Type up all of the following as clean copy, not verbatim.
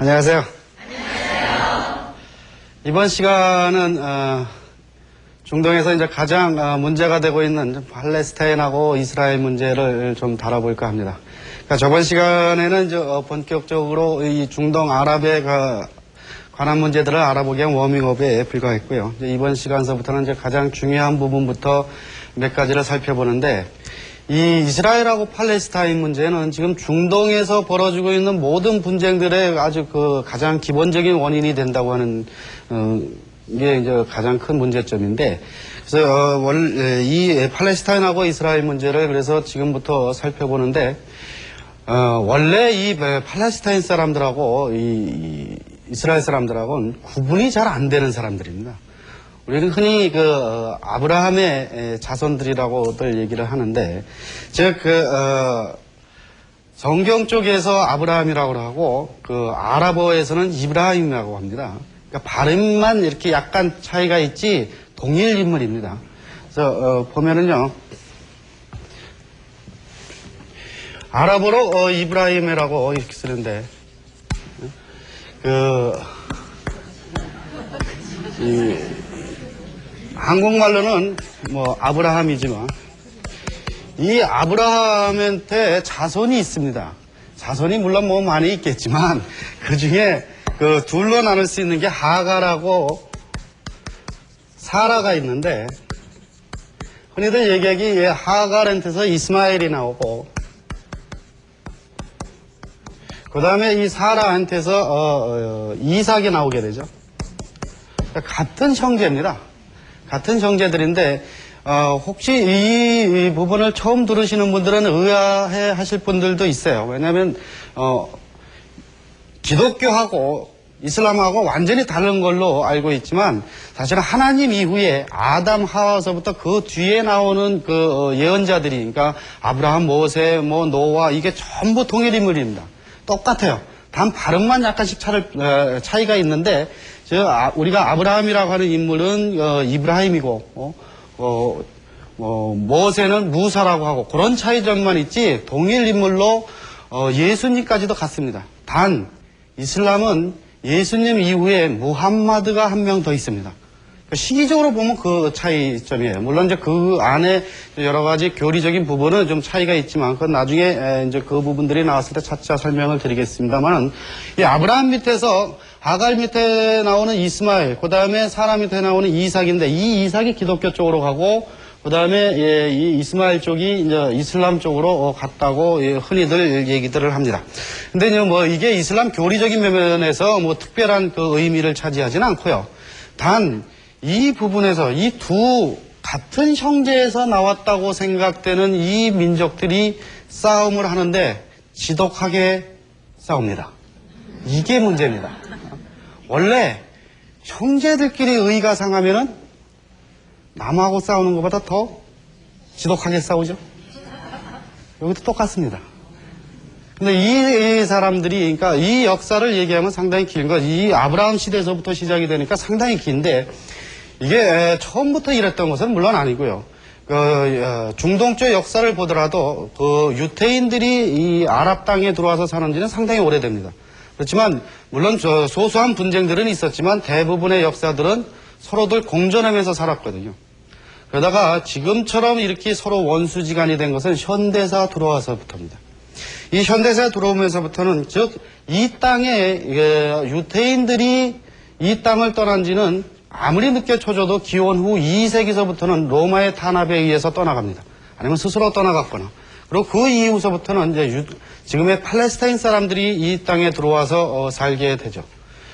안녕하세요. 이번 시간은 중동에서 이제 가장 문제가 되고 있는 팔레스타인하고 이스라엘 문제를 좀 다뤄볼까 합니다. 그러니까 저번 시간에는 이제 본격적으로 이 중동 아랍에 관한 문제들을 알아보기 위한 워밍업에 불과했고요. 이제 이번 시간서부터는 이제 가장 중요한 부분부터 몇 가지를 살펴보는데, 이 이스라엘하고 팔레스타인 문제는 지금 중동에서 벌어지고 있는 모든 분쟁들의 아주 가장 기본적인 원인이 된다고 하는 이게 이제 가장 큰 문제점인데, 그래서 이 팔레스타인하고 이스라엘 문제를 그래서 지금부터 살펴보는데, 원래 이 팔레스타인 사람들하고 이 이스라엘 사람들하고는 구분이 잘 안 되는 사람들입니다. 우리는 흔히 아브라함의 자손들이라고들 얘기를 하는데, 즉 성경 쪽에서 아브라함이라고 하고 아랍어에서는 이브라임이라고 합니다. 그러니까 발음만 이렇게 약간 차이가 있지 동일 인물입니다. 그래서 보면은요, 아랍어로 이브라임이라고 이렇게 쓰는데, 한국말로는 뭐 아브라함이지만 이 아브라함한테 자손이 있습니다. 자손이 물론 뭐 많이 있겠지만 그 중에 둘로 나눌 수 있는 게 하갈하고 사라가 있는데, 흔히들 얘기하기 하갈한테서 이스마엘이 나오고, 그 다음에 이 사라한테서 이삭이 나오게 되죠. 같은 형제입니다. 같은 형제들인데, 혹시 이 부분을 처음 들으시는 분들은 의아해 하실 분들도 있어요. 왜냐하면 기독교하고 이슬람하고 완전히 다른 걸로 알고 있지만, 사실은 하나님 이후에 아담 하와서부터 그 뒤에 나오는 예언자들이, 그러니까 아브라함, 모세, 노아, 이게 전부 동일 인물입니다. 똑같아요. 단 발음만 약간씩 차이가 있는데, 우리가 아브라함이라고 하는 인물은 이브라임이고, 모세는 무사라고 하고, 그런 차이점만 있지 동일 인물로 예수님까지도 같습니다. 단 이슬람은 예수님 이후에 무함마드가 한 명 더 있습니다. 시기적으로 보면 그 차이점이에요. 물론 이제 그 안에 여러 가지 교리적인 부분은 좀 차이가 있지만, 그건 나중에 이제 그 부분들이 나왔을 때 차차 설명을 드리겠습니다만은, 이 아브라함 밑에서 하갈 밑에 나오는 이스마엘, 그 다음에 사라 밑에 나오는 이삭인데, 이 이삭이 기독교 쪽으로 가고, 그 다음에 이 이스마엘 쪽이 이제 이슬람 쪽으로 갔다고 흔히들 얘기들을 합니다. 근데 이게 이슬람 교리적인 면에서 특별한 의미를 차지하지는 않고요. 단 이 부분에서 이 두 같은 형제에서 나왔다고 생각되는 이 민족들이 싸움을 하는데 지독하게 싸웁니다. 이게 문제입니다. 원래 형제들끼리 의가 상하면은 남하고 싸우는 것보다 더 지독하게 싸우죠. 여기도 똑같습니다. 근데 이 사람들이, 그러니까 이 역사를 얘기하면 상당히 긴 거, 이 아브라함 시대에서부터 시작이 되니까 상당히 긴데, 이게 처음부터 이랬던 것은 물론 아니고요. 중동 쪽 역사를 보더라도 유태인들이 이 아랍 땅에 들어와서 사는 지는 상당히 오래됩니다. 그렇지만 물론 소소한 분쟁들은 있었지만 대부분의 역사들은 서로들 공존하면서 살았거든요. 그러다가 지금처럼 이렇게 서로 원수지간이 된 것은 현대사 들어와서부터입니다. 이 현대사 들어오면서부터는, 즉 이 땅에 유태인들이 이 땅을 떠난 지는 아무리 늦게 쳐줘도 기원 후 2세기서부터는 로마의 탄압에 의해서 떠나갑니다. 아니면 스스로 떠나갔거나. 그리고 그 이후서부터는 이제 지금의 팔레스타인 사람들이 이 땅에 들어와서 살게 되죠.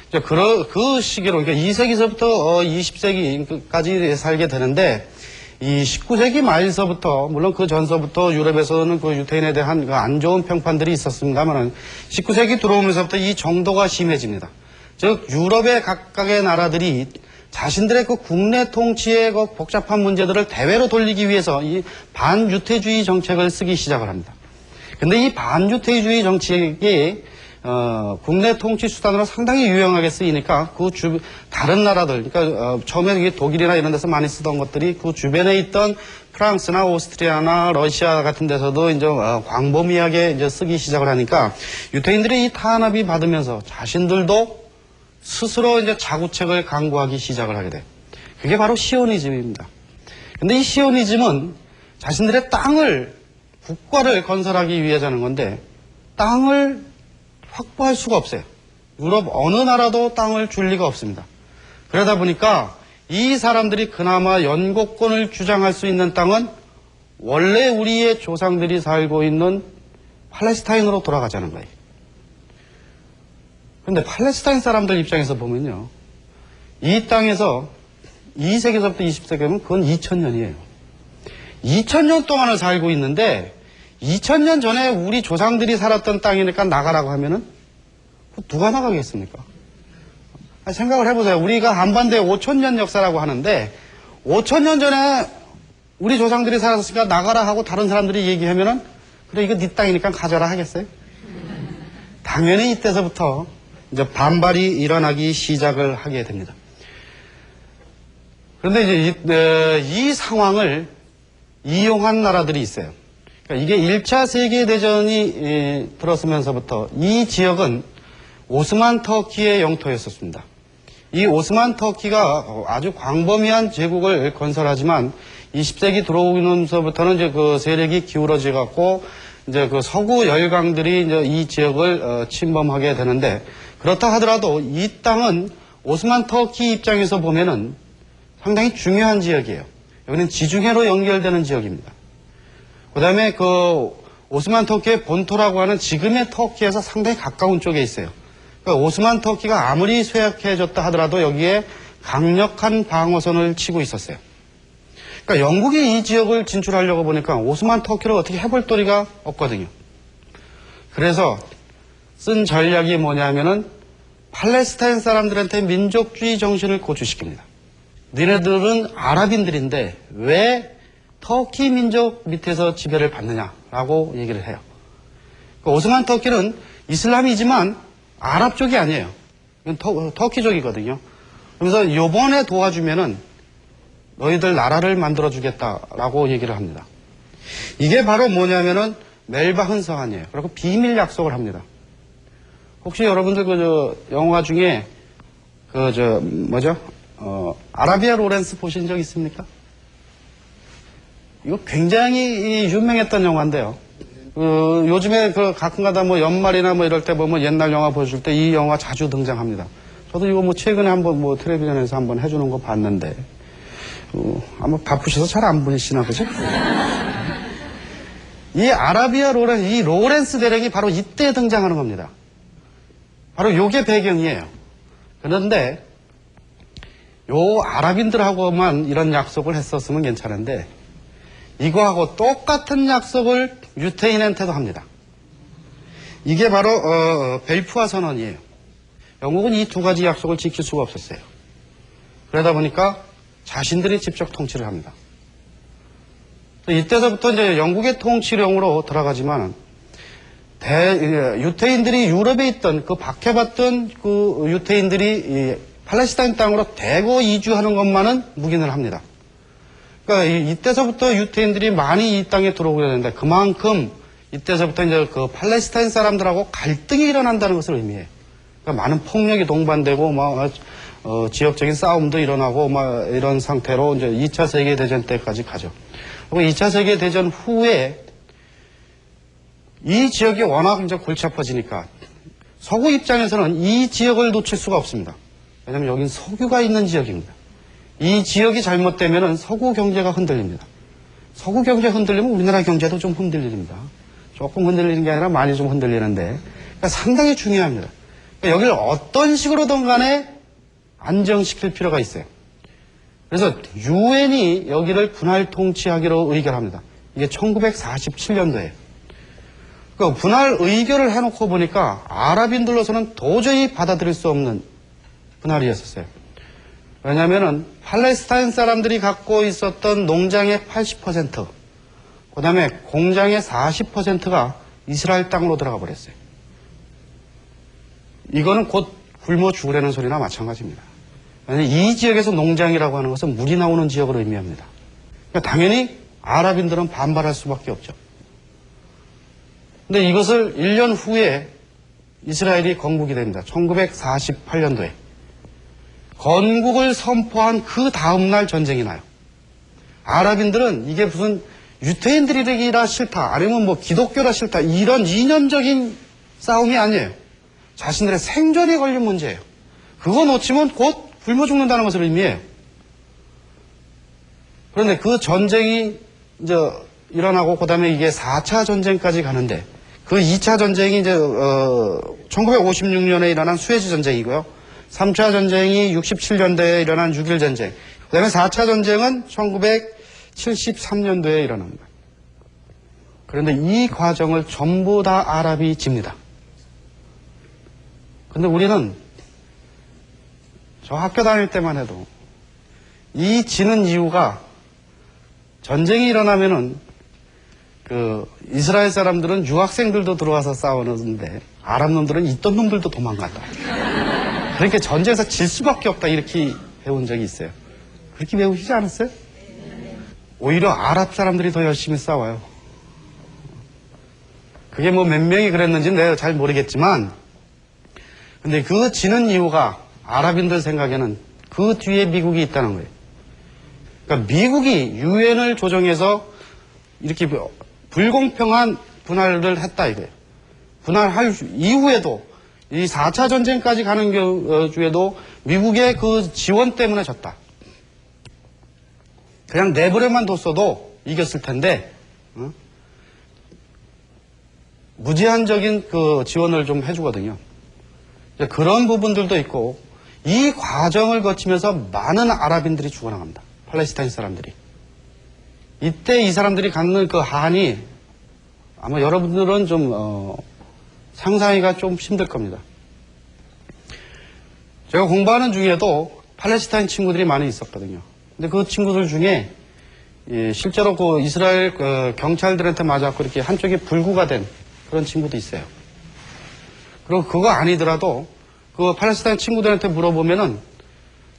이제 그 시기로, 그러니까 2세기서부터 20세기까지 살게 되는데, 이 19세기 말서부터, 물론 그 전서부터 유럽에서는 유태인에 대한 안 좋은 평판들이 있었습니다만, 19세기 들어오면서부터 이 정도가 심해집니다. 즉 유럽의 각각의 나라들이 자신들의 국내 통치의 복잡한 문제들을 대외로 돌리기 위해서 이 반유태주의 정책을 쓰기 시작을 합니다. 근데 이 반유태주의 정책이 국내 통치 수단으로 상당히 유용하게 쓰이니까 다른 나라들, 그러니까 처음에 이게 독일이나 이런 데서 많이 쓰던 것들이 그 주변에 있던 프랑스나 오스트리아나 러시아 같은 데서도 이제 광범위하게 이제 쓰기 시작을 하니까 유태인들이 이 탄압이 받으면서 자신들도 스스로 이제 자구책을 강구하기 시작을 하게 돼. 그게 바로 시오니즘입니다. 근데 이 시오니즘은 자신들의 국가를 건설하기 위해서 하는 건데 땅을 확보할 수가 없어요. 유럽 어느 나라도 땅을 줄 리가 없습니다. 그러다 보니까 이 사람들이 그나마 연고권을 주장할 수 있는 땅은 원래 우리의 조상들이 살고 있는 팔레스타인으로 돌아가자는 거예요. 그런데 팔레스타인 사람들 입장에서 보면요. 이 땅에서 2세기서부터 20세기면 그건 2000년이에요. 2000년 동안을 살고 있는데 2000년 전에 우리 조상들이 살았던 땅이니까 나가라고 하면은 누가 나가겠습니까? 생각을 해보세요. 우리가 한반도에 5000년 역사라고 하는데 5000년 전에 우리 조상들이 살았으니까 나가라 하고 다른 사람들이 얘기하면은 그래 이거 네 땅이니까 가져라 하겠어요? 당연히 이때서부터 이제 반발이 일어나기 시작을 하게 됩니다. 그런데 이제 이 상황을 이용한 나라들이 있어요. 그러니까 이게 1차 세계대전이 들었으면서부터 이 지역은 오스만 터키의 영토였었습니다. 이 오스만 터키가 아주 광범위한 제국을 건설하지만 20세기 들어오면서부터는 이제 그 세력이 기울어져 갖고 이제 그 서구 열강들이 이제 이 지역을 침범하게 되는데 그렇다 하더라도 이 땅은 오스만 터키 입장에서 보면은 상당히 중요한 지역이에요. 여기는 지중해로 연결되는 지역입니다. 그 다음에 그 오스만 터키의 본토라고 하는 지금의 터키에서 상당히 가까운 쪽에 있어요. 그러니까 오스만 터키가 아무리 쇠약해졌다 하더라도 여기에 강력한 방어선을 치고 있었어요. 그러니까 영국이 이 지역을 진출하려고 보니까 오스만 터키를 어떻게 해볼 도리가 없거든요. 그래서 쓴 전략이 뭐냐면은 팔레스타인 사람들한테 민족주의 정신을 고취시킵니다. 너네들은 아랍인들인데 왜 터키 민족 밑에서 지배를 받느냐라고 얘기를 해요. 그 오스만 터키는 이슬람이지만 아랍 쪽이 아니에요. 이건 터키족이거든요. 그래서 요번에 도와주면은 너희들 나라를 만들어주겠다라고 얘기를 합니다. 이게 바로 뭐냐면은 멜바흔 서한이에요. 그리고 비밀 약속을 합니다. 혹시 여러분들 영화 중에 아라비아 로렌스 보신 적 있습니까? 이거 굉장히 유명했던 영화인데요. 요즘에 가끔가다 연말이나 이럴 때 보면 옛날 영화 보여줄 때 이 영화 자주 등장합니다. 저도 이거 최근에 한번 텔레비전에서 한번 해주는 거 봤는데, 아마 바쁘셔서 잘 안 보시나 보죠? 이 아라비아 로렌스, 이 로렌스 대령이 바로 이때 등장하는 겁니다. 바로 요게 배경이에요. 그런데, 요 아랍인들하고만 이런 약속을 했었으면 괜찮은데, 이거하고 똑같은 약속을 유태인한테도 합니다. 이게 바로 벨푸아 선언이에요. 영국은 이 두 가지 약속을 지킬 수가 없었어요. 그러다 보니까 자신들이 직접 통치를 합니다. 이때서부터 이제 영국의 통치령으로 들어가지만 유태인들이 유럽에 있던 박해받던 그 유태인들이 팔레스타인 땅으로 대거 이주하는 것만은 묵인을 합니다. 그러니까 이때서부터 유태인들이 많이 이 땅에 들어오게 되는데 그만큼 이때서부터 이제 그 팔레스타인 사람들하고 갈등이 일어난다는 것을 의미해요. 그러니까 많은 폭력이 동반되고 지역적인 싸움도 일어나고 이런 상태로 이제 2차 세계대전 때까지 가죠. 그리고 2차 세계대전 후에 이 지역이 워낙 이제 골치 아파지니까 서구 입장에서는 이 지역을 놓칠 수가 없습니다. 왜냐하면 여긴 석유가 있는 지역입니다. 이 지역이 잘못되면 서구 경제가 흔들립니다. 서구 경제 흔들리면 우리나라 경제도 좀 흔들립니다. 조금 흔들리는 게 아니라 많이 좀 흔들리는데 그러니까 상당히 중요합니다. 그러니까 여기를 어떤 식으로든 간에 안정시킬 필요가 있어요. 그래서 유엔이 여기를 분할 통치하기로 의결합니다. 이게 1947년도에. 그 분할 의결을 해놓고 보니까 아랍인들로서는 도저히 받아들일 수 없는 분할이었어요. 왜냐하면은 팔레스타인 사람들이 갖고 있었던 농장의 80%, 그 다음에 공장의 40%가 이스라엘 땅으로 들어가 버렸어요. 이거는 곧 굶어 죽으려는 소리나 마찬가지입니다. 왜냐하면 이 지역에서 농장이라고 하는 것은 물이 나오는 지역을 의미합니다. 그러니까 당연히 아랍인들은 반발할 수밖에 없죠. 근데 이것을 1년 후에 이스라엘이 건국이 됩니다. 1948년도에. 건국을 선포한 그 다음날 전쟁이 나요. 아랍인들은 이게 무슨 유태인들이라 싫다, 아니면 뭐 기독교라 싫다, 이런 이념적인 싸움이 아니에요. 자신들의 생존에 걸린 문제예요. 그거 놓치면 곧 굶어 죽는다는 것을 의미해요. 그런데 그 전쟁이 이제 일어나고 그다음에 이게 4차 전쟁까지 가는데 그 2차 전쟁이 이제 1956년에 일어난 수에즈 전쟁이고요. 3차 전쟁이 67년도에 일어난 6.1 전쟁. 그다음에 4차 전쟁은 1973년도에 일어납니다. 그런데 이 과정을 전부 다 아랍이 집니다. 근데 우리는 저 학교 다닐 때만 해도 이 지는 이유가 전쟁이 일어나면은 그 이스라엘 사람들은 유학생들도 들어와서 싸우는데 아랍 놈들은 있던 놈들도 도망간다. 그러니까 전쟁에서 질 수밖에 없다 이렇게 배운 적이 있어요. 그렇게 배우시지 않았어요? 오히려 아랍 사람들이 더 열심히 싸워요. 그게 뭐 몇 명이 그랬는지는 내가 잘 모르겠지만 근데 그 지는 이유가 아랍인들 생각에는 그 뒤에 미국이 있다는 거예요. 그러니까 미국이 유엔을 조정해서 이렇게 불공평한 분할을 했다 이거예요. 분할할 이후에도 이 4차 전쟁까지 가는 주에도 미국의 그 지원 때문에 졌다. 그냥 내버려만 뒀어도 이겼을 텐데 무제한적인 그 지원을 좀 해주거든요. 그런 부분들도 있고 이 과정을 거치면서 많은 아랍인들이 죽어나갑니다. 팔레스타인 사람들이. 이때 이 사람들이 갖는 그 한이 아마 여러분들은 좀 상상하기가 좀 힘들 겁니다. 제가 공부하는 중에도 팔레스타인 친구들이 많이 있었거든요. 근데 그 친구들 중에 실제로 그 이스라엘 경찰들한테 맞았고 이렇게 한쪽이 불구가 된 그런 친구도 있어요. 그리고 그거 아니더라도 그 팔레스타인 친구들한테 물어보면은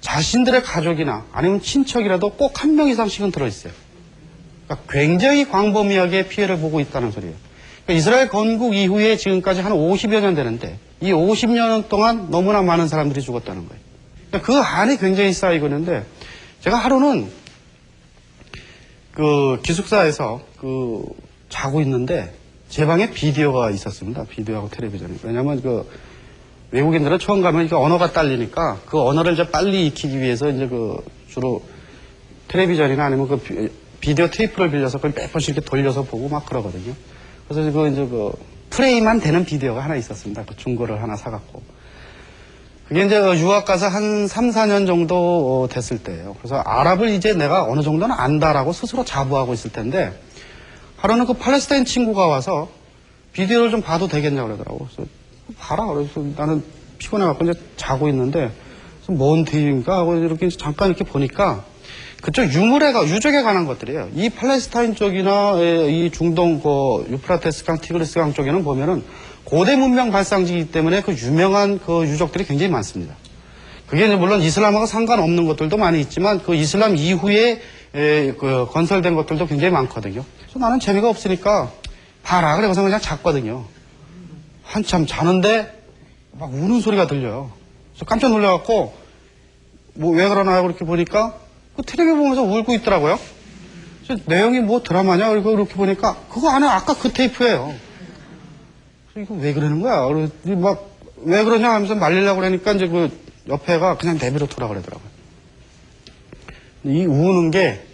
자신들의 가족이나 아니면 친척이라도 꼭 한 명 이상씩은 들어있어요. 그러니까 굉장히 광범위하게 피해를 보고 있다는 소리예요. 그러니까 이스라엘 건국 이후에 지금까지 한 50여 년 되는데 이 50년 동안 너무나 많은 사람들이 죽었다는 거예요. 그러니까 그 한이 굉장히 쌓이고 있는데 제가 하루는 그 기숙사에서 그 자고 있는데 제 방에 비디오가 있었습니다. 비디오하고 텔레비전이. 왜냐면 그 외국인들은 처음 가면 이게 언어가 딸리니까 그 언어를 이제 빨리 익히기 위해서 이제 그 주로 텔레비전이나 아니면 그 비디오 테이프를 빌려서 그걸 몇 번씩 이렇게 돌려서 보고 막 그러거든요. 그래서 그 이제 그 프레임만 되는 비디오가 하나 있었습니다. 그 중고를 하나 사갖고. 그게 이제 유학 가서 한 3, 4년 정도 됐을 때예요. 그래서 아랍을 이제 내가 어느 정도는 안다라고 스스로 자부하고 있을 텐데 하루는 그 팔레스타인 친구가 와서 비디오를 좀 봐도 되겠냐고 그러더라고. 그래서 봐라. 그래서 나는 피곤해갖고 이제 자고 있는데 뭔 대인가 하고 이렇게 잠깐 이렇게 보니까 그쪽 유적에 관한 것들이에요. 이 팔레스타인 쪽이나 이 중동 그 유프라테스강, 티그리스강 쪽에는 보면은 고대 문명 발상지이기 때문에 그 유명한 그 유적들이 굉장히 많습니다. 그게 이제 물론 이슬람하고 상관없는 것들도 많이 있지만 그 이슬람 이후에 그 건설된 것들도 굉장히 많거든요. 그래서 나는 재미가 없으니까 봐라. 그래서 그냥 잤거든요. 한참 자는데 막 우는 소리가 들려요. 그래서 깜짝 놀라갖고 뭐 왜 그러나 하고 이렇게 보니까 그 텔레비 보면서 울고 있더라고요. 그래서 내용이 뭐 드라마냐 그리고 이렇게 보니까 그거 안에 아까 그 테이프예요. 그래서 이거 왜 그러는 거야? 그래서 막 왜 그러냐 하면서 말리려고 그러니까 이제 그 옆에가 그냥 내버려 두라 그러더라고요. 이 우는 게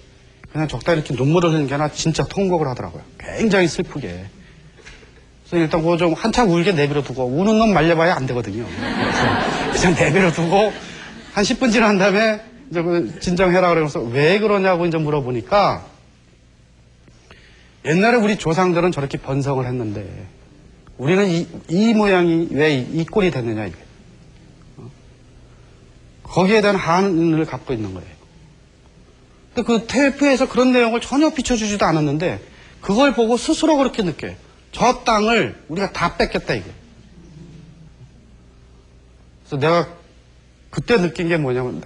그냥 적당히 이렇게 눈물을 흘리는 게 아니라 진짜 통곡을 하더라고요. 굉장히 슬프게. 그래서 일단 그거 좀 한참 울게 내버려 두고 우는 놈 말려봐야 안 되거든요. 그래서 그냥 내버려 두고 한 10분 지난 다음에 이제 그 진정해라 그러면서 왜 그러냐고 이제 물어보니까 옛날에 우리 조상들은 저렇게 번성을 했는데 우리는 이 모양이 왜 이 꼴이 됐느냐 이게. 거기에 대한 한을 갖고 있는 거예요. 근데 그 테이프에서 그런 내용을 전혀 비춰주지도 않았는데 그걸 보고 스스로 그렇게 느껴요. 저 땅을 우리가 다 뺏겼다 이게. 그래서 내가 그때 느낀 게 뭐냐면,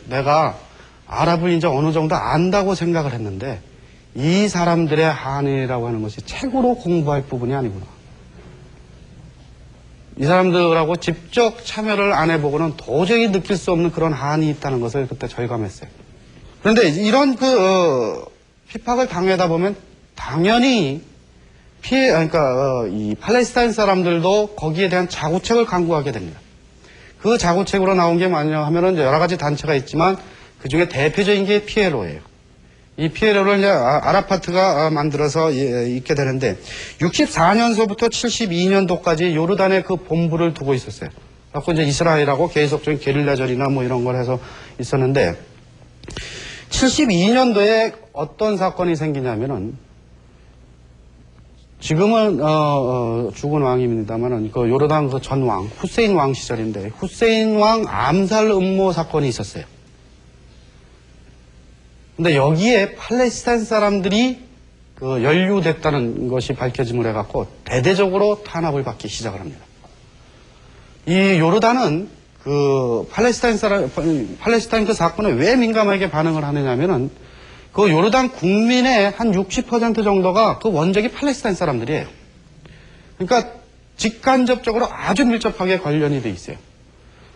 내가 아랍을 이제 어느 정도 안다고 생각을 했는데, 이 사람들의 한이라고 하는 것이 책으로 공부할 부분이 아니구나. 이 사람들하고 직접 참여를 안 해보고는 도저히 느낄 수 없는 그런 한이 있다는 것을 그때 절감했어요. 그런데 이런 핍박을 당하다 보면 당연히 이 팔레스타인 사람들도 거기에 대한 자구책을 강구하게 됩니다. 그 자구책으로 나온 게 뭐냐 하면은 여러 가지 단체가 있지만 그 중에 대표적인 게 피에로예요. 이 피에로를 이제 아라파트가 만들어서 있게 되는데 64년서부터 72년도까지 요르단에 그 본부를 두고 있었어요. 그래서 이제 이스라엘하고 계속적인 게릴라전이나 뭐 이런 걸 해서 있었는데 72년도에 어떤 사건이 생기냐면은 지금은 죽은 왕입니다만은 그 요르단 그 전 왕 후세인 왕 시절인데 후세인 왕 암살 음모 사건이 있었어요. 근데 여기에 팔레스타인 사람들이 그 연루됐다는 것이 밝혀짐을 해갖고 대대적으로 탄압을 받기 시작을 합니다. 이 요르단은 그 팔레스타인 그 사건에 왜 민감하게 반응을 하느냐면은 그 요르단 국민의 한 60% 정도가 그 원적이 팔레스타인 사람들이에요. 그러니까 직간접적으로 아주 밀접하게 관련이 돼 있어요.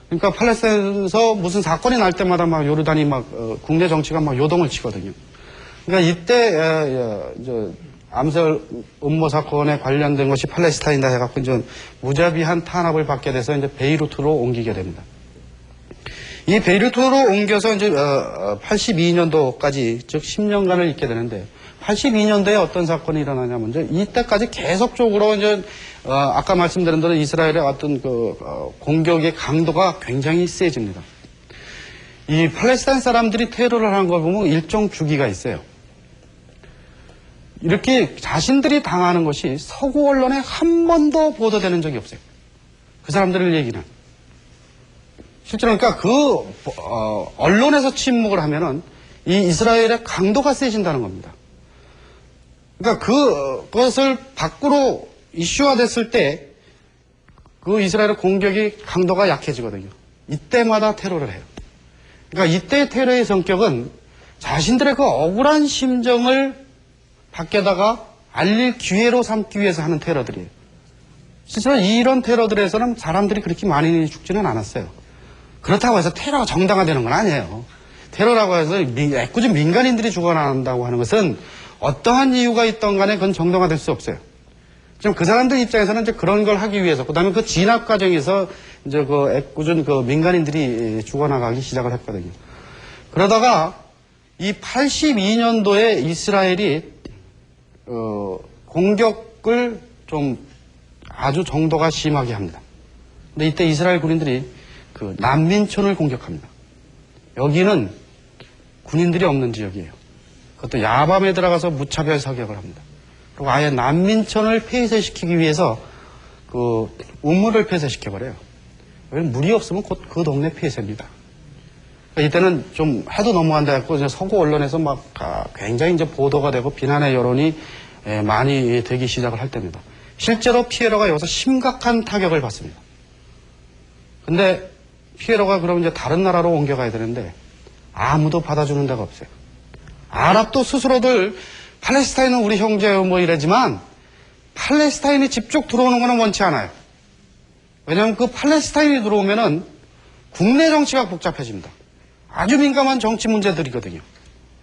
그러니까 팔레스타인에서 무슨 사건이 날 때마다 막 요르단이 국내 정치가 막 요동을 치거든요. 그러니까 이때 암살 음모 사건에 관련된 것이 팔레스타인이다 해갖고 이제 무자비한 탄압을 받게 돼서 이제 베이루트로 옮기게 됩니다. 이 베이루트로 옮겨서 이제 82년도까지 즉 10년간을 있게 되는데 82년도에 어떤 사건이 일어나냐면 이제 이때까지 계속적으로 이제 아까 말씀드린 대로 이스라엘의 어떤 공격의 강도가 굉장히 세집니다. 이 팔레스타인 사람들이 테러를 한 걸 보면 일종 주기가 있어요. 이렇게 자신들이 당하는 것이 서구 언론에 한 번도 보도되는 적이 없어요. 그 사람들의 얘기는. 실제로 그러니까 언론에서 침묵을 하면은 이 이스라엘의 강도가 세진다는 겁니다. 그러니까 그것을 밖으로 이슈화 됐을 때 그 이스라엘의 공격이 강도가 약해지거든요. 이때마다 테러를 해요. 그러니까 이때의 테러의 성격은 자신들의 그 억울한 심정을 밖에다가 알릴 기회로 삼기 위해서 하는 테러들이에요. 실제로 이런 테러들에서는 사람들이 그렇게 많이 죽지는 않았어요. 그렇다고 해서 테러가 정당화되는 건 아니에요. 테러라고 해서 애꿎은 민간인들이 죽어난다고 하는 것은 어떠한 이유가 있던 간에 그건 정당화될 수 없어요. 지금 그 사람들 입장에서는 이제 그런 걸 하기 위해서, 그 다음에 그 진압 과정에서 이제 그 애꿎은 그 민간인들이 죽어나가기 시작을 했거든요. 그러다가 이 82년도에 이스라엘이, 공격을 좀 아주 정도가 심하게 합니다. 근데 이때 이스라엘 군인들이 그 난민촌을 공격합니다. 여기는 군인들이 없는 지역이에요. 그것도 야밤에 들어가서 무차별 사격을 합니다. 그리고 아예 난민촌을 폐쇄시키기 위해서 그 우물을 폐쇄시켜버려요. 왜냐면 물이 없으면 곧 그 동네 폐쇄입니다. 그러니까 이때는 좀 해도 넘어간다 했고 이제 서구 언론에서 막 굉장히 이제 보도가 되고 비난의 여론이 많이 되기 시작을 할 때입니다. 실제로 피에로가 여기서 심각한 타격을 받습니다. 근데 피에로가 그럼 이제 다른 나라로 옮겨가야 되는데 아무도 받아주는 데가 없어요. 아랍도 스스로들 팔레스타인은 우리 형제예요 뭐 이러지만 팔레스타인이 직접 들어오는 거는 원치 않아요. 왜냐하면 그 팔레스타인이 들어오면은 국내 정치가 복잡해집니다. 아주 민감한 정치 문제들이거든요.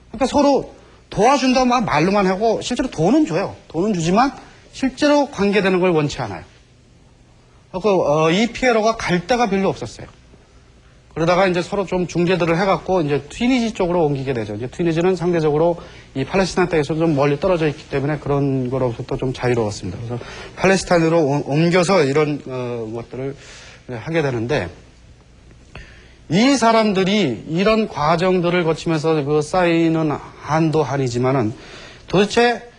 그러니까 서로 도와준다 막 말로만 하고 실제로 돈은 줘요. 돈은 주지만 실제로 관계되는 걸 원치 않아요. 이 피에로가 갈 데가 별로 없었어요. 그러다가 이제 서로 좀 중재들을 해갖고 이제 튀니지 쪽으로 옮기게 되죠. 이제 튀니지는 상대적으로 이 팔레스타인 땅에서 좀 멀리 떨어져 있기 때문에 그런 거로부터 좀 자유로웠습니다. 그래서 팔레스타인으로 옮겨서 이런 것들을 하게 되는데 이 사람들이 이런 과정들을 거치면서 그 쌓이는 한도 한이지만은 도대체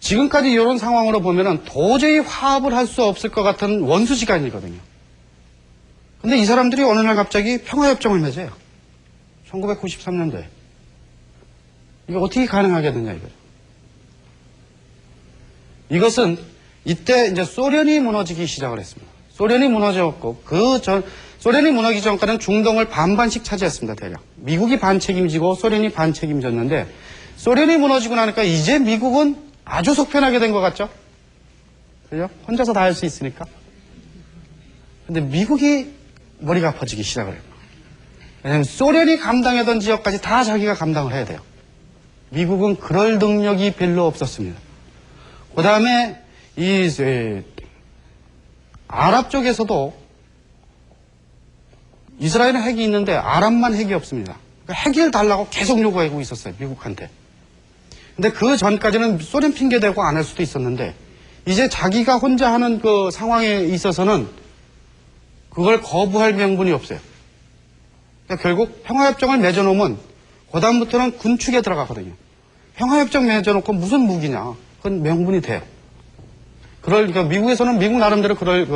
지금까지 이런 상황으로 보면은 도저히 화합을 할 수 없을 것 같은 원수지간이거든요. 근데 이 사람들이 어느 날 갑자기 평화협정을 맺어요. 1993년도에. 이게 어떻게 가능하겠느냐, 이거죠. 이것은 이때 이제 소련이 무너지기 시작을 했습니다. 소련이 무너졌고 소련이 무너지기 전까지는 중동을 반반씩 차지했습니다. 대략 미국이 반 책임지고 소련이 반 책임졌는데 소련이 무너지고 나니까 이제 미국은 아주 속편하게 된 것 같죠? 그죠? 혼자서 다 할 수 있으니까. 근데 미국이 머리가 아파지기 시작을 해요. 왜냐하면 소련이 감당하던 지역까지 다 자기가 감당을 해야 돼요. 미국은 그럴 능력이 별로 없었습니다. 그 다음에 아랍 쪽에서도 이스라엘은 핵이 있는데 아랍만 핵이 없습니다. 그러니까 핵을 달라고 계속 요구하고 있었어요. 미국한테. 근데 그 전까지는 소련 핑계대고 안 할 수도 있었는데 이제 자기가 혼자 하는 그 상황에 있어서는 그걸 거부할 명분이 없어요. 그러니까 결국 평화협정을 맺어놓으면 그 다음부터는 군축에 들어가거든요. 평화협정 맺어놓고 무슨 무기냐. 그건 명분이 돼요. 그러니까 미국에서는 미국 나름대로 그럴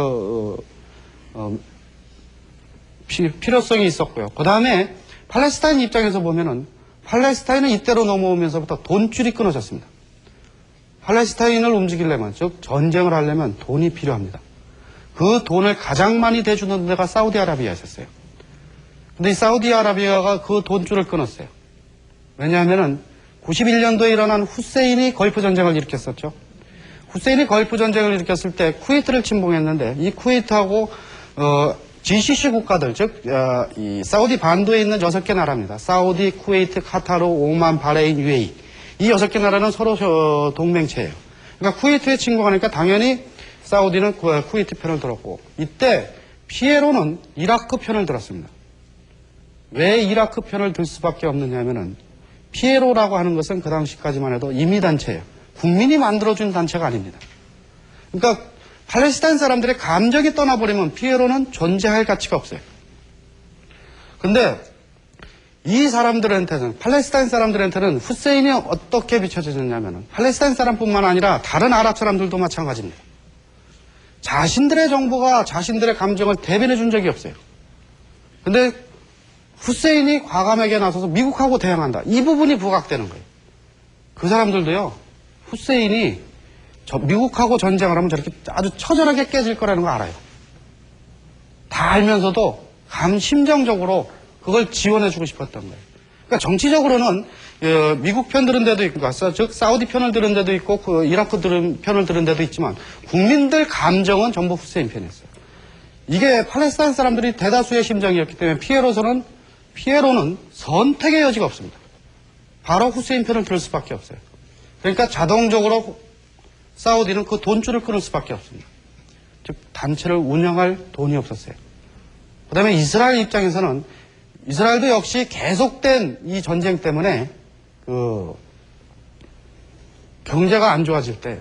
필요성이 있었고요. 그 다음에 팔레스타인 입장에서 보면은 팔레스타인은 이때로 넘어오면서부터 돈줄이 끊어졌습니다. 팔레스타인을 움직이려면, 즉 전쟁을 하려면 돈이 필요합니다. 그 돈을 가장 많이 대주는 데가 사우디아라비아였어요. 근데 이 사우디아라비아가 그 돈줄을 끊었어요. 왜냐하면은 91년도에 일어난 후세인이 걸프 전쟁을 일으켰었죠. 후세인이 걸프 전쟁을 일으켰을 때 쿠웨이트를 침공했는데 이 쿠웨이트하고 GCC 국가들, 즉 이 사우디 반도에 있는 6개 나라입니다. 사우디, 쿠웨이트, 카타르, 오만, 바레인, UAE. 이 6개 나라는 서로 동맹체예요. 그러니까 쿠웨이트에 침공하니까 당연히 사우디는 쿠웨이트 편을 들었고 이때 피에로는 이라크 편을 들었습니다. 왜 이라크 편을 들 수밖에 없느냐면은 피에로라고 하는 것은 그 당시까지만 해도 임의단체예요. 국민이 만들어준 단체가 아닙니다. 그러니까 팔레스타인 사람들의 감정이 떠나버리면 피에로는 존재할 가치가 없어요. 근데 이 사람들한테는, 팔레스타인 사람들한테는 후세인이 어떻게 비춰지느냐면은 팔레스타인 사람뿐만 아니라 다른 아랍 사람들도 마찬가지입니다. 자신들의 정부가 자신들의 감정을 대변해 준 적이 없어요. 근데 후세인이 과감하게 나서서 미국하고 대항한다. 이 부분이 부각되는 거예요. 그 사람들도요, 후세인이 미국하고 전쟁을 하면 저렇게 아주 처절하게 깨질 거라는 거 알아요. 다 알면서도 심정적으로 그걸 지원해주고 싶었던 거예요. 그러니까 정치적으로는 미국 편 들은 데도 있고, 즉 사우디 편을 들은 데도 있고, 이라크 편을 들은 데도 있지만 국민들 감정은 전부 후세인 편이었어요. 이게 팔레스타인 사람들이 대다수의 심정이었기 때문에 피에로는 선택의 여지가 없습니다. 바로 후세인 편을 들 수밖에 없어요. 그러니까 자동적으로 사우디는 그 돈줄을 끊을 수밖에 없습니다. 즉 단체를 운영할 돈이 없었어요. 그 다음에 이스라엘 입장에서는 이스라엘도 역시 계속된 이 전쟁 때문에 경제가 안 좋아질 때예요.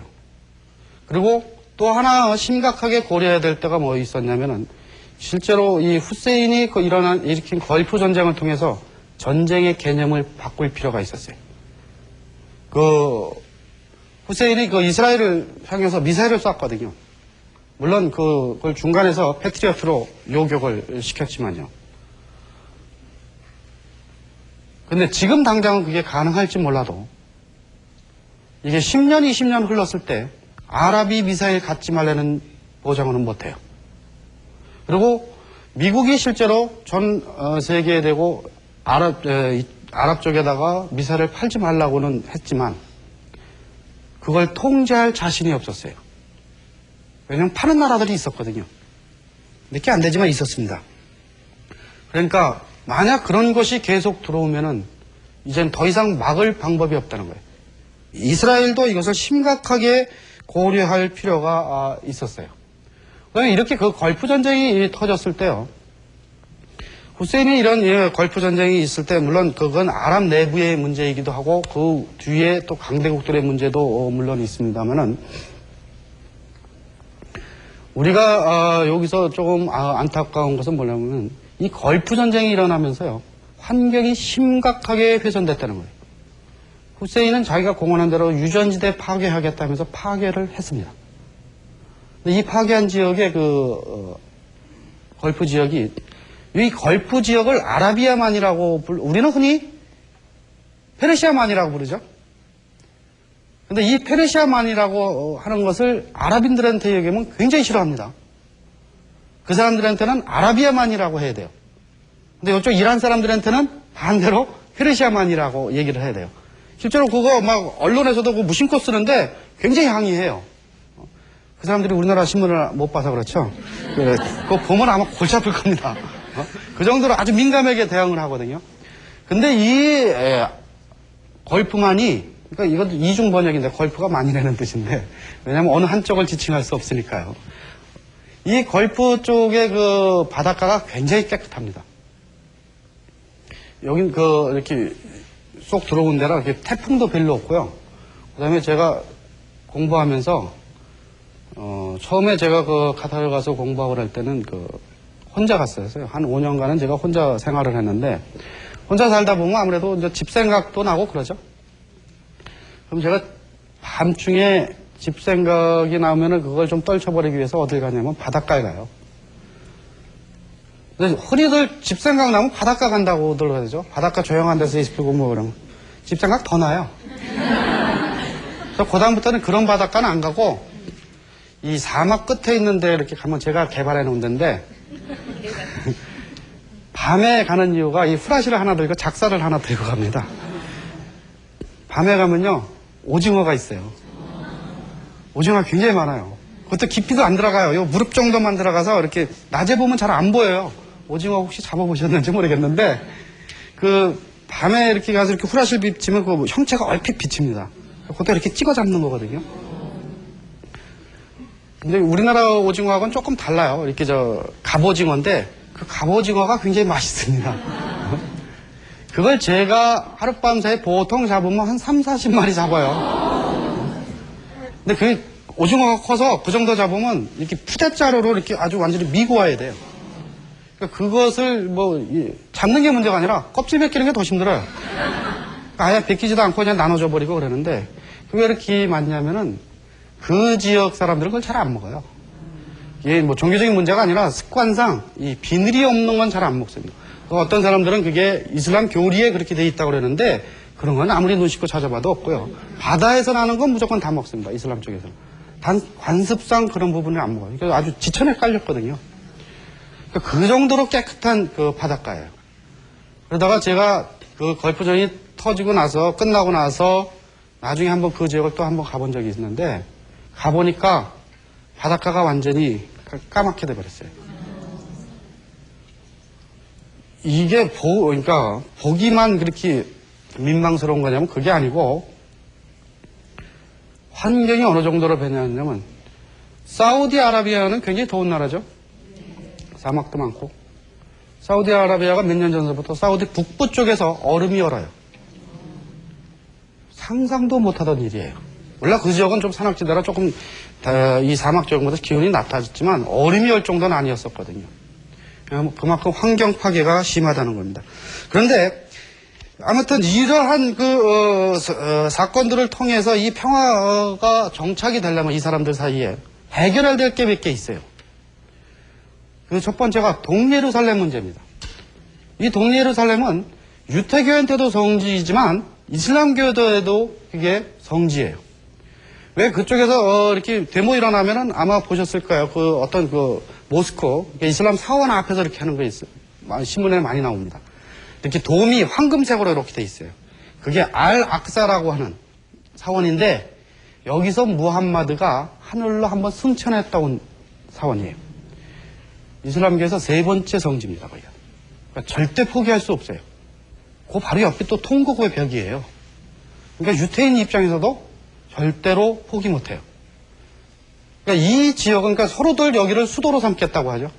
그리고 또 하나 심각하게 고려해야 될 때가 뭐 있었냐면은 실제로 이 후세인이 일으킨 걸프 전쟁을 통해서 전쟁의 개념을 바꿀 필요가 있었어요. 후세인이 이스라엘을 향해서 미사일을 쐈거든요. 물론 그걸 중간에서 패트리어트로 요격을 시켰지만요. 근데 지금 당장은 그게 가능할지 몰라도 이게 10년, 20년 흘렀을 때 아랍이 미사일 갖지 말라는 보장은 못해요. 그리고 미국이 실제로 전 세계에 대고 아랍 쪽에다가 미사일을 팔지 말라고는 했지만 그걸 통제할 자신이 없었어요. 왜냐하면 파는 나라들이 있었거든요. 몇 개 안 되지만 있었습니다. 그러니까 만약 그런 것이 계속 들어오면은 이젠 더 이상 막을 방법이 없다는 거예요. 이스라엘도 이것을 심각하게 고려할 필요가 있었어요. 그러면 이렇게 걸프 전쟁이 터졌을 때요. 후세인이 이런 걸프 전쟁이 있을 때 물론 그건 아랍 내부의 문제이기도 하고 그 뒤에 또 강대국들의 문제도 물론 있습니다만은 우리가 여기서 조금 안타까운 것은 뭐냐면 이 걸프 전쟁이 일어나면서요. 환경이 심각하게 훼손됐다는 거예요. 후세인은 자기가 공언한 대로 유전지대 파괴하겠다면서 파괴를 했습니다. 이 파괴한 지역의 걸프 지역이 이 걸프 지역을 아라비아만이라고 우리는 흔히 페르시아만이라고 부르죠. 근데 이 페르시아만이라고 하는 것을 아랍인들한테 얘기하면 굉장히 싫어합니다. 그 사람들한테는 아라비아만이라고 해야 돼요. 근데 이쪽 이란 사람들한테는 반대로 페르시아만이라고 얘기를 해야 돼요. 실제로 그거 막 언론에서도 그 무심코 쓰는데 굉장히 항의해요. 그 사람들이 우리나라 신문을 못 봐서 그렇죠. 그거 보면 아마 골치 아플 겁니다. 그 정도로 아주 민감하게 대응을 하거든요. 근데 이 걸프만이, 그러니까 이것도 이중 번역인데 걸프가 만이라는 뜻인데, 왜냐면 어느 한쪽을 지칭할 수 없으니까요. 이 걸프 쪽의 그 바닷가가 굉장히 깨끗합니다. 여긴 이렇게 쏙 들어온 데라 이렇게 태풍도 별로 없고요. 그 다음에 제가 공부하면서, 처음에 제가 그 카타르 가서 공부하고 할 때는 혼자 갔어요. 한 5년간은 제가 혼자 생활을 했는데, 혼자 살다 보면 아무래도 이제 집 생각도 나고 그러죠. 그럼 제가 밤중에 집 생각이 나오면은 그걸 좀 떨쳐버리기 위해서 어딜 가냐면 바닷가에 가요. 근데 흔히들 집 생각 나면 바닷가 간다고들 그러죠. 바닷가 조용한 데서 있고 뭐 그러면. 집 생각 더 나요. 그래서 그다음부터는 그런 바닷가는 안 가고 이 사막 끝에 있는데 이렇게 가면 제가 개발해 놓은 데인데 밤에 가는 이유가 이 후라시를 하나 들고 작사를 하나 들고 갑니다. 밤에 가면요 오징어가 있어요. 오징어가 굉장히 많아요. 그것도 깊이도 안 들어가요. 요 무릎 정도만 들어가서 이렇게 낮에 보면 잘 안 보여요. 오징어 혹시 잡아보셨는지 모르겠는데 그 밤에 이렇게 가서 이렇게 후라시를 비치면 그 형체가 얼핏 비칩니다. 그것도 이렇게 찍어 잡는 거거든요. 근데 우리나라 오징어하고는 조금 달라요. 이렇게 갑오징어인데 그 갑오징어가 굉장히 맛있습니다. 그걸 제가 하룻밤 사이에 보통 잡으면 한 3, 40마리 잡아요. 근데 그 오징어가 커서 그 정도 잡으면 이렇게 푸대자루로 이렇게 아주 완전히 미고 와야 돼요. 그러니까 그것을 잡는 게 문제가 아니라 껍질 벗기는 게 더 힘들어요. 아예 벗기지도 않고 그냥 나눠줘 버리고 그러는데 그게 왜 이렇게 많냐면은 그 지역 사람들은 그걸 잘 안 먹어요. 이게 종교적인 문제가 아니라 습관상 이 비늘이 없는 건 잘 안 먹습니다. 어떤 사람들은 그게 이슬람 교리에 그렇게 돼 있다고 그러는데 그런 건 아무리 눈 씻고 찾아봐도 없고요. 바다에서 나는 건 무조건 다 먹습니다. 이슬람 쪽에서는. 단 관습상 그런 부분을 안 먹어요. 그러니까 아주 지천에 깔렸거든요. 그러니까 그 정도로 깨끗한 그 바닷가예요. 그러다가 제가 그 걸프전이 터지고 나서 끝나고 나서 나중에 한번 그 지역을 또 한번 가본 적이 있는데 가보니까 바닷가가 완전히 까맣게 돼버렸어요. 이게 그러니까 보기만 그렇게 민망스러운 거냐면 그게 아니고 환경이 어느 정도로 변했냐면 사우디아라비아는 굉장히 더운 나라죠. 사막도 많고 사우디아라비아가 몇 년 전부터 사우디 북부 쪽에서 얼음이 얼어요. 상상도 못하던 일이에요. 물론 그 지역은 좀 산악지대라 조금 이 사막 지역보다 기온이 낮아졌지만 얼음이 얼 정도는 아니었었거든요. 그만큼 환경 파괴가 심하다는 겁니다. 그런데 아무튼 이러한 사건들을 통해서 이 평화가 정착이 되려면 이 사람들 사이에 해결해야 될 게 몇 개 있어요. 그 첫 번째가 동예루살렘 문제입니다. 이 동예루살렘은 유태교한테도 성지이지만 이슬람교도에도 그게 성지예요. 왜 그쪽에서 이렇게 데모 일어나면은 아마 보셨을 거예요. 어떤 모스코 이슬람 사원 앞에서 이렇게 하는 거 있어요. 신문에 많이 나옵니다. 이렇게 돔이 황금색으로 이렇게 돼 있어요. 그게 알-악사라고 하는 사원인데 여기서 무함마드가 하늘로 한번 승천했다 온 사원이에요. 이슬람교에서 세 번째 성지입니다. 거기가. 그러니까 절대 포기할 수 없어요. 그 바로 옆에 또 통곡의 벽이에요. 그러니까 유태인 입장에서도 절대로 포기 못해요. 그러니까 이 지역은 그러니까 서로들 여기를 수도로 삼겠다고 하죠.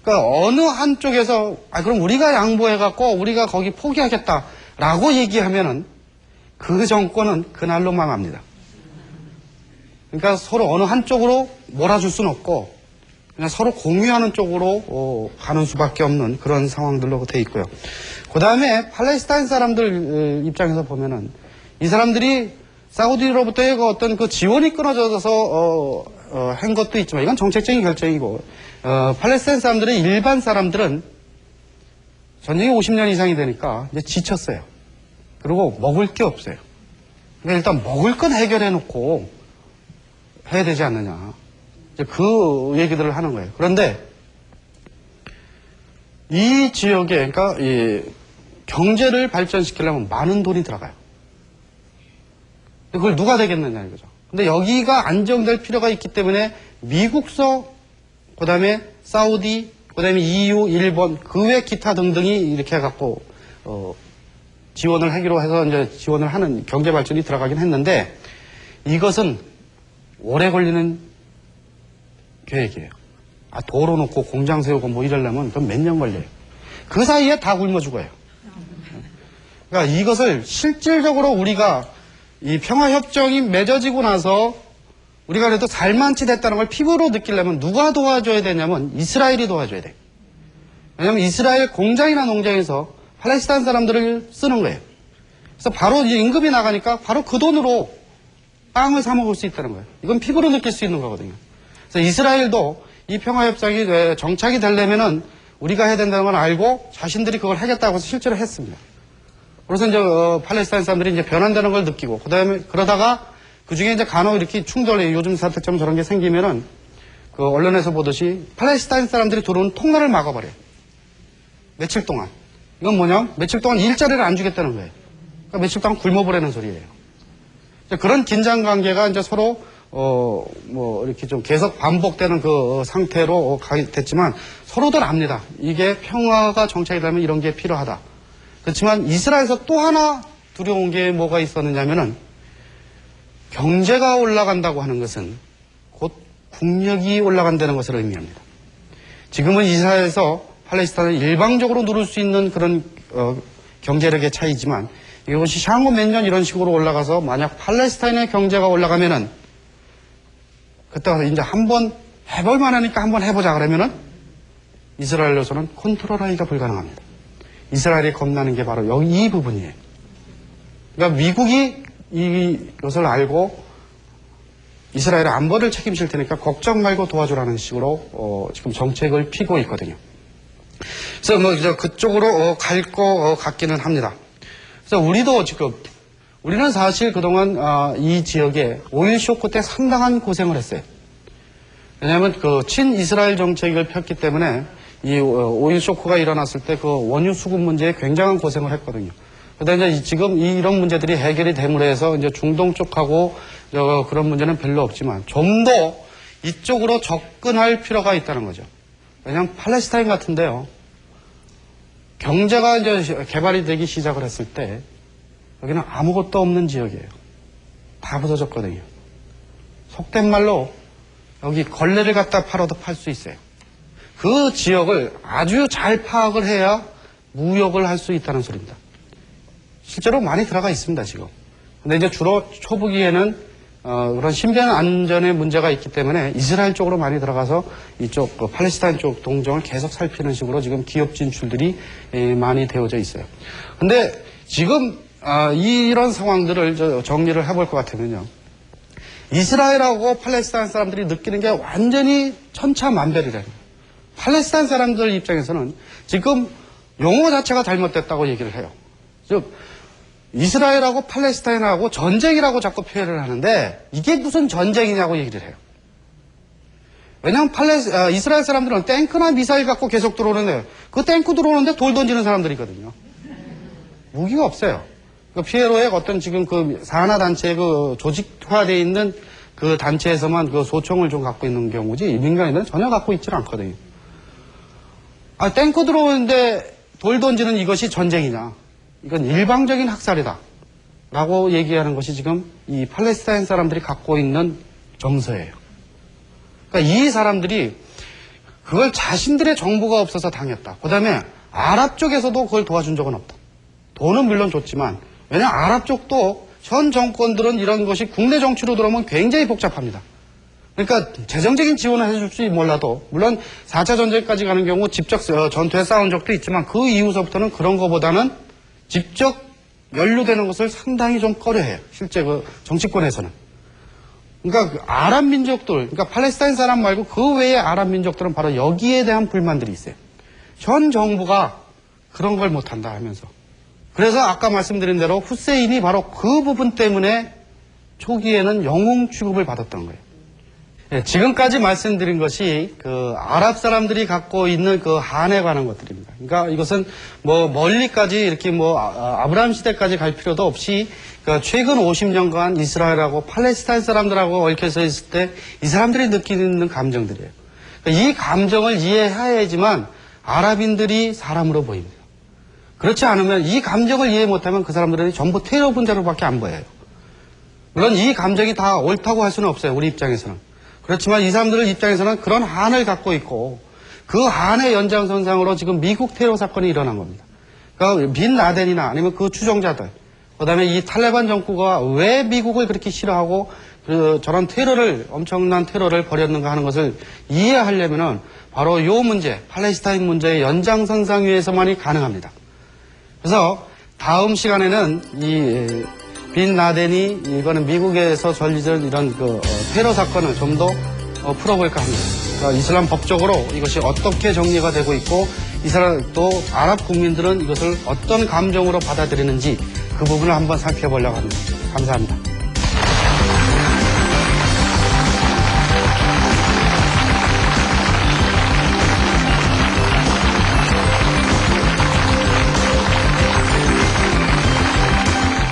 그러니까 어느 한쪽에서 그럼 우리가 양보해갖고 우리가 거기 포기하겠다라고 얘기하면은 그 정권은 그날로 망합니다. 그러니까 서로 어느 한쪽으로 몰아줄 수는 없고 그냥 서로 공유하는 쪽으로 가는 수밖에 없는 그런 상황들로 돼 있고요. 그 다음에 팔레스타인 사람들 입장에서 보면은 이 사람들이 사우디로부터의 어떤 지원이 끊어져서 한 것도 있지만 이건 정책적인 결정이고 팔레스타인 사람들의 일반 사람들은 전쟁이 50년 이상이 되니까 이제 지쳤어요. 그리고 먹을 게 없어요. 그러니까 일단 먹을 건 해결해 놓고 해야 되지 않느냐. 이제 그 얘기들을 하는 거예요. 그런데 이 지역에, 그러니까 이 경제를 발전시키려면 많은 돈이 들어가요. 그걸 누가 되겠느냐 이거죠. 근데 여기가 안정될 필요가 있기 때문에 미국서, 그 다음에 사우디, 그 다음에 EU, 일본, 그 외 기타 등등이 이렇게 해갖고, 지원을 하기로 해서 이제 지원을 하는 경제 발전이 들어가긴 했는데, 이것은 오래 걸리는 계획이에요. 도로 놓고 공장 세우고 뭐 이러려면 좀 몇 년 걸려요. 그 사이에 다 굶어 죽어요. 그러니까 이것을 실질적으로 우리가 이 평화협정이 맺어지고 나서 우리가 그래도 살만치 됐다는 걸 피부로 느끼려면 누가 도와줘야 되냐면 이스라엘이 도와줘야 돼요. 왜냐하면 이스라엘 공장이나 농장에서 팔레스타인 사람들을 쓰는 거예요. 그래서 바로 이제 임금이 나가니까 바로 그 돈으로 빵을 사 먹을 수 있다는 거예요. 이건 피부로 느낄 수 있는 거거든요. 그래서 이스라엘도 이 평화협정이 정착이 되려면은 우리가 해야 된다는 걸 알고 자신들이 그걸 하겠다고 해서 실제로 했습니다. 그래서 이제 팔레스타인 사람들이 이제 변한다는 걸 느끼고 그다음에 그러다가 그 중에 이제 간혹 이렇게 충돌이 요즘 사태처럼 저런 게 생기면은 그 언론에서 보듯이 팔레스타인 사람들이 들어오는 통로를 막아버려요. 며칠 동안. 이건 뭐냐? 며칠 동안 일자리를 안 주겠다는 거예요. 그러니까 며칠 동안 굶어보라는 소리예요. 그런 긴장 관계가 이제 서로 뭐 이렇게 좀 계속 반복되는 그 상태로 됐지만 서로들 압니다. 이게 평화가 정착이 되면 이런 게 필요하다. 그렇지만 이스라엘에서 또 하나 두려운 게 뭐가 있었느냐면은 경제가 올라간다고 하는 것은 곧 국력이 올라간다는 것을 의미합니다. 지금은 이스라엘에서 팔레스타인을 일방적으로 누를 수 있는 그런 경제력의 차이지만 이것이 향후 몇 년 이런 식으로 올라가서 만약 팔레스타인의 경제가 올라가면은 그때 가서 이제 한번 해볼 만하니까 한번 해보자 그러면은 이스라엘로서는 컨트롤하기가 불가능합니다. 이스라엘이 겁나는 게 바로 여기 이 부분이에요. 그러니까 미국이 이것을 알고 이스라엘의 안보를 책임질 테니까 걱정 말고 도와주라는 식으로 지금 정책을 피고 있거든요. 그래서 뭐 이제 그쪽으로 갈 것 같기는 합니다. 그래서 우리도 지금 우리는 사실 그동안 이 지역에 오일 쇼크 때 상당한 고생을 했어요. 왜냐하면 그 친이스라엘 정책을 폈기 때문에 이 오일 쇼크가 일어났을 때 그 원유 수급 문제에 굉장한 고생을 했거든요. 그런데 이제 지금 이런 문제들이 해결이 됨으로 해서 이제 중동 쪽하고 그런 문제는 별로 없지만 좀 더 이쪽으로 접근할 필요가 있다는 거죠. 왜냐하면 팔레스타인 같은데요. 경제가 이제 개발이 되기 시작을 했을 때 여기는 아무것도 없는 지역이에요. 다 부서졌거든요. 속된 말로 여기 걸레를 갖다 팔아도 팔 수 있어요. 그 지역을 아주 잘 파악을 해야 무역을 할 수 있다는 소리입니다. 실제로 많이 들어가 있습니다, 지금. 근데 이제 주로 초부기에는 그런 신변 안전의 문제가 있기 때문에 이스라엘 쪽으로 많이 들어가서 이쪽 팔레스타인 쪽 동정을 계속 살피는 식으로 지금 기업 진출들이 많이 되어져 있어요. 근데 지금 이런 상황들을 정리를 해볼 것 같으면요. 이스라엘하고 팔레스타인 사람들이 느끼는 게 완전히 천차만별이래요. 팔레스타인 사람들 입장에서는 지금 용어 자체가 잘못됐다고 얘기를 해요. 즉 이스라엘하고 팔레스타인하고 전쟁이라고 자꾸 표현을 하는데 이게 무슨 전쟁이냐고 얘기를 해요. 왜냐하면 이스라엘 사람들은 탱크나 미사일 갖고 계속 들어오는데 그 탱크 들어오는데 돌 던지는 사람들이거든요. 무기가 없어요. 그 피에로의 어떤 지금 그 산하 단체의 그 조직화되어 있는 그 단체에서만 그 소총을 좀 갖고 있는 경우지 민간인들은 전혀 갖고 있지는 않거든요. 탱크 들어오는데 돌 던지는 이것이 전쟁이냐? 이건 일방적인 학살이다. 라고 얘기하는 것이 지금 이 팔레스타인 사람들이 갖고 있는 정서예요. 그러니까 이 사람들이 그걸 자신들의 정보가 없어서 당했다. 그 다음에 아랍 쪽에서도 그걸 도와준 적은 없다. 돈은 물론 줬지만 왜냐하면 아랍 쪽도 현 정권들은 이런 것이 국내 정치로 들어오면 굉장히 복잡합니다. 그러니까 재정적인 지원을 해줄지 몰라도 물론 4차 전쟁까지 가는 경우 직접 전투에 싸운 적도 있지만 그 이후서부터는 그런 것보다는 직접 연루되는 것을 상당히 좀 꺼려해요. 실제 그 정치권에서는. 그러니까 그 아랍 민족들, 그러니까 팔레스타인 사람 말고 그 외의 아랍 민족들은 바로 여기에 대한 불만들이 있어요. 현 정부가 그런 걸 못한다 하면서. 그래서 아까 말씀드린 대로 후세인이 바로 그 부분 때문에 초기에는 영웅 취급을 받았던 거예요. 네, 지금까지 말씀드린 것이 그 아랍 사람들이 갖고 있는 그 한에 관한 것들입니다. 그러니까 이것은 뭐 멀리까지 이렇게 뭐 아브라함 시대까지 갈 필요도 없이 그러니까 최근 50년간 이스라엘하고 팔레스타인 사람들하고 얽혀서 있을 때 이 사람들이 느끼는 감정들이에요. 그러니까 이 감정을 이해해야지만 아랍인들이 사람으로 보입니다. 그렇지 않으면 이 감정을 이해 못하면 그 사람들은 전부 테러 분자로밖에 안 보여요. 물론 이 감정이 다 옳다고 할 수는 없어요. 우리 입장에서는. 그렇지만 이 사람들 입장에서는 그런 한을 갖고 있고 그 한의 연장선상으로 지금 미국 테러 사건이 일어난 겁니다. 그러니까 빈 라덴이나 아니면 그 추종자들, 그다음에 이 탈레반 정부가 왜 미국을 그렇게 싫어하고 저런 테러를 엄청난 테러를 벌였는가 하는 것을 이해하려면은 바로 이 문제, 팔레스타인 문제의 연장선상 위에서만이 가능합니다. 그래서 다음 시간에는 이 빈 라덴이 이거는 미국에서 전리전 이런 그 테러 사건을 좀 더 풀어볼까 합니다. 그러니까 이슬람 법적으로 이것이 어떻게 정리가 되고 있고 이 사람 또 아랍 국민들은 이것을 어떤 감정으로 받아들이는지 그 부분을 한번 살펴보려고 합니다. 감사합니다.